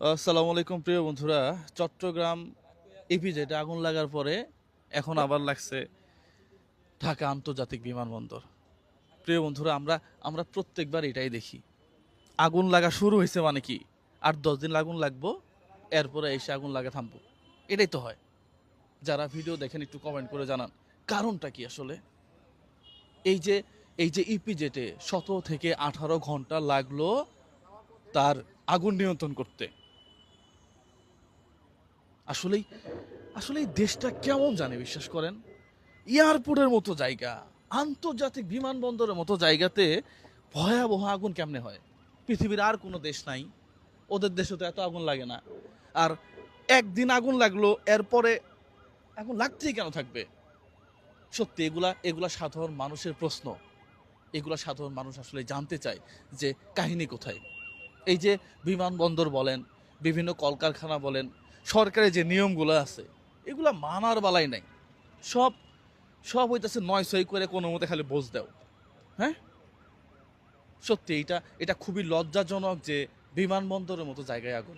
আসসালামু আলাইকুম প্রিয় বন্ধুরা। চট্টগ্রাম ইপিজেডে আগুন লাগার পরে এখন আবার লাগছে ঢাকা আন্তর্জাতিক বিমানবন্দর। প্রিয় বন্ধুরা, আমরা আমরা প্রত্যেকবার এটাই দেখি, আগুন লাগা শুরু হয়েছে মানে কি, আর 10 দিন আগুন লাগবো, এরপরে এসে আগুন লাগা থামবো। এটাই তো হয়। যারা ভিডিও দেখেন একটু কমেন্ট করে জানান কারণটা কি আসলে। এই যে এই যে ইপিজেডে 17 থেকে 18 ঘন্টা লাগলো তার আগুন নিয়ন্ত্রণ করতে। আসলেই আসলে এই দেশটা কেমন জানে, বিশ্বাস করেন, এয়ারপোর্টের মতো জায়গা, আন্তর্জাতিক বিমানবন্দরের মতো জায়গাতে ভয়াবহ আগুন কেমনে হয়? পৃথিবীর আর কোনো দেশ নাই, ওদের দেশে তো এত আগুন লাগে না। আর একদিন আগুন লাগলো, এরপরে আগুন লাগতেই কেন থাকবে? সত্যি এগুলা এগুলা সাধারণ মানুষের প্রশ্ন। এগুলা সাধারণ মানুষ আসলে জানতে চায় যে কাহিনী কোথায়। এই যে বিমানবন্দর বলেন, বিভিন্ন কলকারখানা বলেন, সরকারের যে নিয়মগুলো আছে, এগুলা মানার বালাই নাই। সব সব হইতেছে নয় সই করে কোনো মতে খালি বোঝ দাও। হ্যাঁ, সত্যি এটা এটা খুবই লজ্জাজনক যে বিমানবন্দরের মতো জায়গায় আগুন।